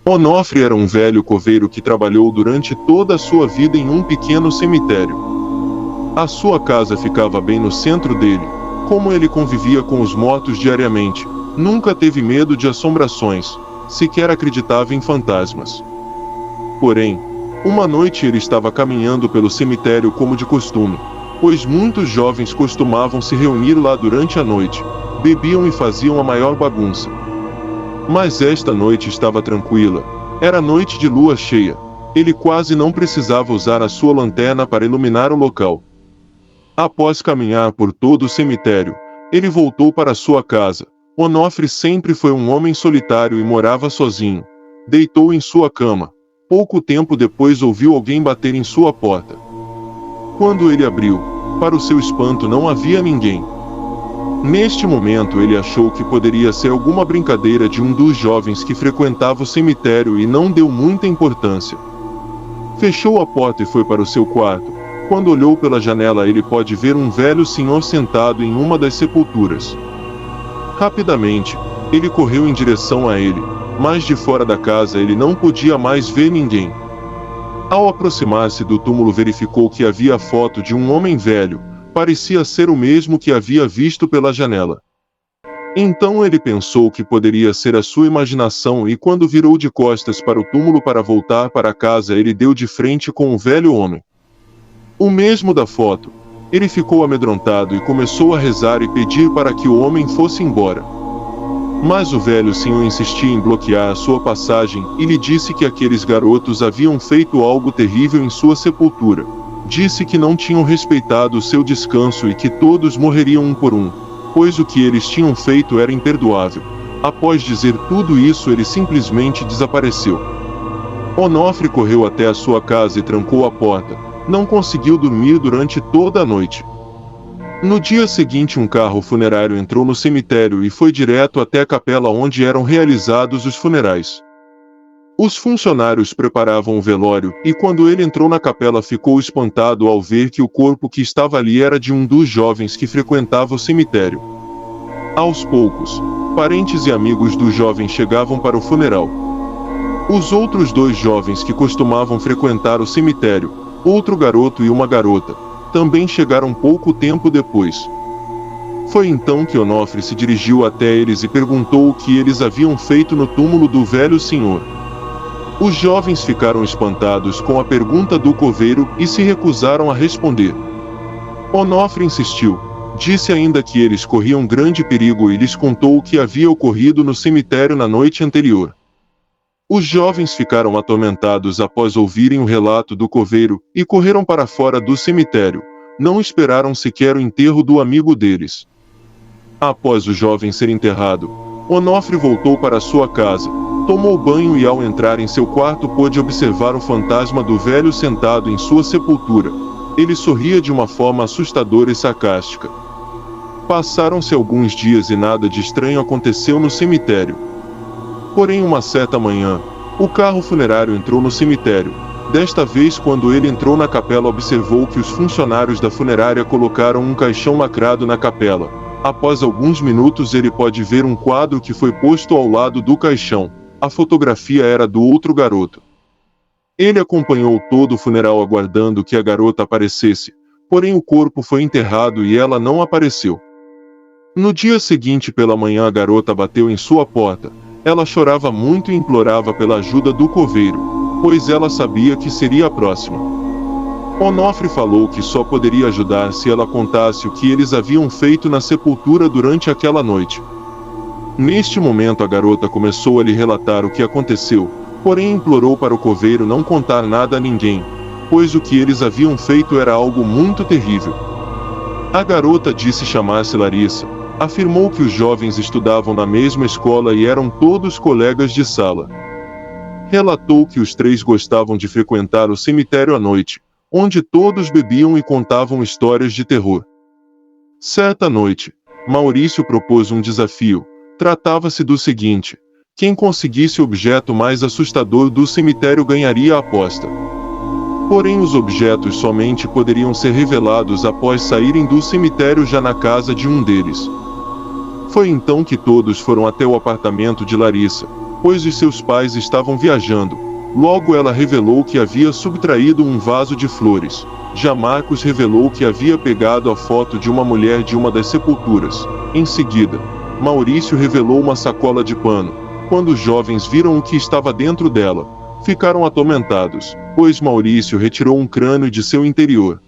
Onofre era um velho coveiro que trabalhou durante toda a sua vida em um pequeno cemitério. A sua casa ficava bem no centro dele. Como ele convivia com os mortos diariamente, nunca teve medo de assombrações, sequer acreditava em fantasmas. Porém, uma noite ele estava caminhando pelo cemitério como de costume, pois muitos jovens costumavam se reunir lá durante a noite, bebiam e faziam a maior bagunça. Mas esta noite estava tranquila, era noite de lua cheia, ele quase não precisava usar a sua lanterna para iluminar o local. Após caminhar por todo o cemitério, ele voltou para sua casa. Onofre sempre foi um homem solitário e morava sozinho. Deitou em sua cama. Pouco tempo depois ouviu alguém bater em sua porta. Quando ele abriu, para o seu espanto não havia ninguém. Neste momento ele achou que poderia ser alguma brincadeira de um dos jovens que frequentava o cemitério e não deu muita importância. Fechou a porta e foi para o seu quarto. Quando olhou pela janela ele pôde ver um velho senhor sentado em uma das sepulturas. Rapidamente, ele correu em direção a ele, mas de fora da casa ele não podia mais ver ninguém. Ao aproximar-se do túmulo verificou que havia a foto de um homem velho, parecia ser o mesmo que havia visto pela janela. Então ele pensou que poderia ser a sua imaginação e quando virou de costas para o túmulo para voltar para casa ele deu de frente com o velho homem. O mesmo da foto. Ele ficou amedrontado e começou a rezar e pedir para que o homem fosse embora. Mas o velho senhor insistia em bloquear a sua passagem e lhe disse que aqueles garotos haviam feito algo terrível em sua sepultura. Disse que não tinham respeitado o seu descanso e que todos morreriam um por um, pois o que eles tinham feito era imperdoável. Após dizer tudo isso ele simplesmente desapareceu. Onofre correu até a sua casa e trancou a porta. Não conseguiu dormir durante toda a noite. No dia seguinte um carro funerário entrou no cemitério e foi direto até a capela onde eram realizados os funerais. Os funcionários preparavam o velório e quando ele entrou na capela ficou espantado ao ver que o corpo que estava ali era de um dos jovens que frequentava o cemitério. Aos poucos, parentes e amigos do jovem chegavam para o funeral. Os outros dois jovens que costumavam frequentar o cemitério, outro garoto e uma garota, também chegaram pouco tempo depois. Foi então que Onofre se dirigiu até eles e perguntou o que eles haviam feito no túmulo do velho senhor. Os jovens ficaram espantados com a pergunta do coveiro e se recusaram a responder. Onofre insistiu, disse ainda que eles corriam grande perigo e lhes contou o que havia ocorrido no cemitério na noite anterior. Os jovens ficaram atormentados após ouvirem o relato do coveiro e correram para fora do cemitério. Não esperaram sequer o enterro do amigo deles. Após o jovem ser enterrado, Onofre voltou para sua casa, tomou banho e ao entrar em seu quarto pôde observar o fantasma do velho sentado em sua sepultura. Ele sorria de uma forma assustadora e sarcástica. Passaram-se alguns dias e nada de estranho aconteceu no cemitério. Porém uma certa manhã, o carro funerário entrou no cemitério. Desta vez quando ele entrou na capela observou que os funcionários da funerária colocaram um caixão lacrado na capela. Após alguns minutos ele pode ver um quadro que foi posto ao lado do caixão. A fotografia era do outro garoto. Ele acompanhou todo o funeral aguardando que a garota aparecesse, porém o corpo foi enterrado e ela não apareceu. No dia seguinte pela manhã a garota bateu em sua porta. Ela chorava muito e implorava pela ajuda do coveiro, pois ela sabia que seria a próxima. Onofre falou que só poderia ajudar se ela contasse o que eles haviam feito na sepultura durante aquela noite. Neste momento a garota começou a lhe relatar o que aconteceu, porém implorou para o coveiro não contar nada a ninguém, pois o que eles haviam feito era algo muito terrível. A garota disse chamar-se Larissa. Afirmou que os jovens estudavam na mesma escola e eram todos colegas de sala. Relatou que os três gostavam de frequentar o cemitério à noite, onde todos bebiam e contavam histórias de terror. Certa noite, Maurício propôs um desafio. Tratava-se do seguinte: quem conseguisse o objeto mais assustador do cemitério ganharia a aposta. Porém os objetos somente poderiam ser revelados após saírem do cemitério já na casa de um deles. Foi então que todos foram até o apartamento de Larissa. pois os seus pais estavam viajando. Logo ela revelou que havia subtraído um vaso de flores. Já Marcos revelou que havia pegado a foto de uma mulher de uma das sepulturas. Em seguida, Maurício revelou uma sacola de pano. Quando os jovens viram o que estava dentro dela, ficaram atormentados, pois Maurício retirou um crânio de seu interior.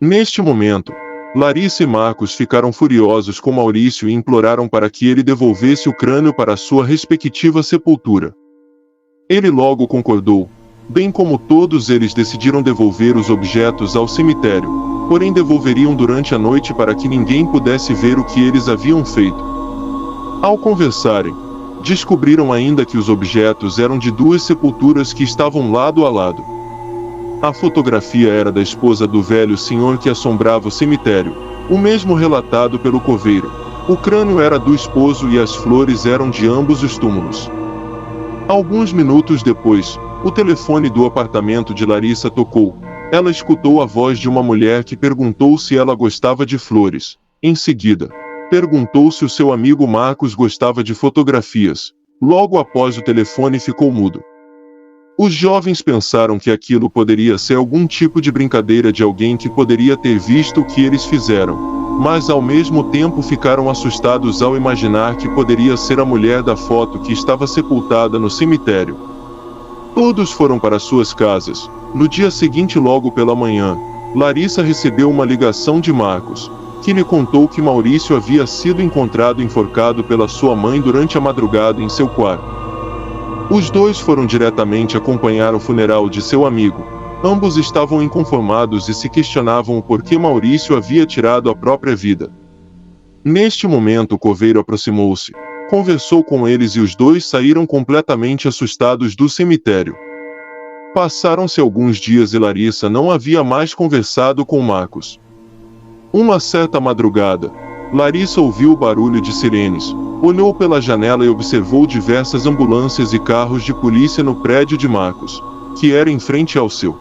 Neste momento, Larissa e Marcos ficaram furiosos com Maurício e imploraram para que ele devolvesse o crânio para sua respectiva sepultura. Ele logo concordou, bem como todos eles decidiram devolver os objetos ao cemitério, porém devolveriam durante a noite para que ninguém pudesse ver o que eles haviam feito. Ao conversarem, descobriram ainda que os objetos eram de duas sepulturas que estavam lado a lado. A fotografia era da esposa do velho senhor que assombrava o cemitério, o mesmo relatado pelo coveiro. O crânio era do esposo e as flores eram de ambos os túmulos. Alguns minutos depois, o telefone do apartamento de Larissa tocou. Ela escutou a voz de uma mulher que perguntou se ela gostava de flores. Em seguida, perguntou se o seu amigo Marcos gostava de fotografias. Logo após o telefone ficou mudo. Os jovens pensaram que aquilo poderia ser algum tipo de brincadeira de alguém que poderia ter visto o que eles fizeram, mas ao mesmo tempo ficaram assustados ao imaginar que poderia ser a mulher da foto que estava sepultada no cemitério. Todos foram para suas casas. No dia seguinte, logo pela manhã, Larissa recebeu uma ligação de Marcos, que lhe contou que Maurício havia sido encontrado enforcado pela sua mãe durante a madrugada em seu quarto. Os dois foram diretamente acompanhar o funeral de seu amigo. Ambos estavam inconformados e se questionavam o porquê Maurício havia tirado a própria vida. Neste momento o coveiro aproximou-se, conversou com eles e os dois saíram completamente assustados do cemitério. Passaram-se alguns dias e Larissa não havia mais conversado com Marcos. Uma certa madrugada, Larissa ouviu o barulho de sirenes, olhou pela janela e observou diversas ambulâncias e carros de polícia no prédio de Marcos, que era em frente ao seu.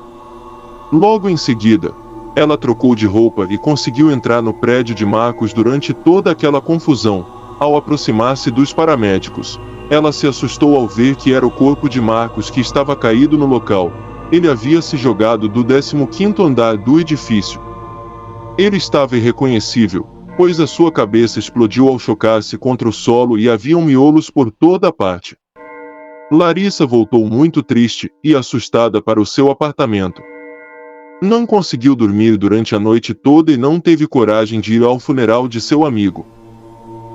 Logo em seguida, ela trocou de roupa e conseguiu entrar no prédio de Marcos durante toda aquela confusão. Ao aproximar-se dos paramédicos, ela se assustou ao ver que era o corpo de Marcos que estava caído no local. Ele havia se jogado do 15º andar do edifício. Ele estava irreconhecível, pois a sua cabeça explodiu ao chocar-se contra o solo e haviam miolos por toda a parte. Larissa voltou muito triste e assustada para o seu apartamento. Não conseguiu dormir durante a noite toda e não teve coragem de ir ao funeral de seu amigo.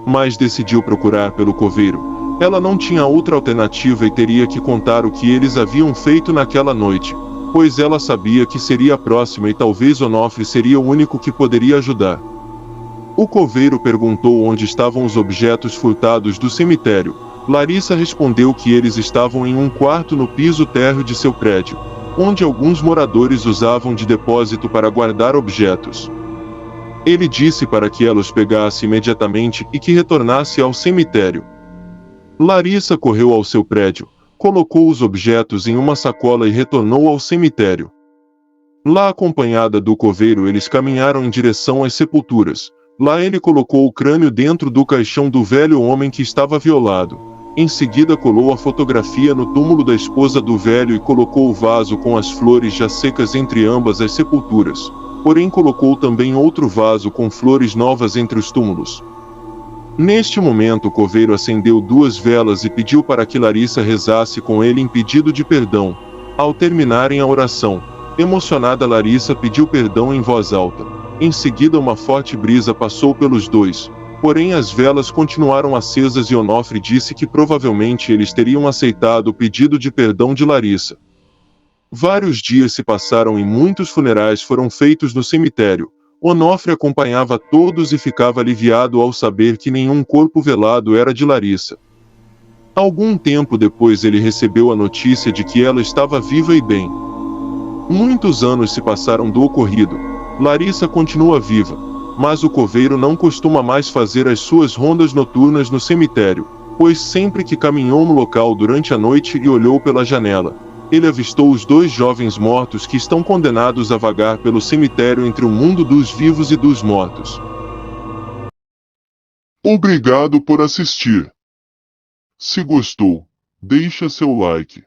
Mas decidiu procurar pelo coveiro. Ela não tinha outra alternativa e teria que contar o que eles haviam feito naquela noite, pois ela sabia que seria a próxima e talvez Onofre seria o único que poderia ajudar. O coveiro perguntou onde estavam os objetos furtados do cemitério. Larissa respondeu que eles estavam em um quarto no piso térreo de seu prédio, onde alguns moradores usavam de depósito para guardar objetos. Ele disse para que ela os pegasse imediatamente e que retornasse ao cemitério. Larissa correu ao seu prédio, colocou os objetos em uma sacola e retornou ao cemitério. Lá, acompanhada do coveiro, eles caminharam em direção às sepulturas. Lá ele colocou o crânio dentro do caixão do velho homem que estava violado. Em seguida colou a fotografia no túmulo da esposa do velho e colocou o vaso com as flores já secas entre ambas as sepulturas. Porém colocou também outro vaso com flores novas entre os túmulos. Neste momento o coveiro acendeu 2 velas e pediu para que Larissa rezasse com ele em pedido de perdão. Ao terminarem a oração, emocionada Larissa pediu perdão em voz alta. Em seguida uma forte brisa passou pelos dois, porém as velas continuaram acesas e Onofre disse que provavelmente eles teriam aceitado o pedido de perdão de Larissa. Vários dias se passaram e muitos funerais foram feitos no cemitério. Onofre acompanhava todos e ficava aliviado ao saber que nenhum corpo velado era de Larissa. Algum tempo depois ele recebeu a notícia de que ela estava viva e bem. Muitos anos se passaram do ocorrido. Larissa continua viva, mas o coveiro não costuma mais fazer as suas rondas noturnas no cemitério, pois sempre que caminhou no local durante a noite e olhou pela janela, ele avistou os 2 jovens mortos que estão condenados a vagar pelo cemitério entre o mundo dos vivos e dos mortos. Obrigado por assistir. Se gostou, Deixa seu like.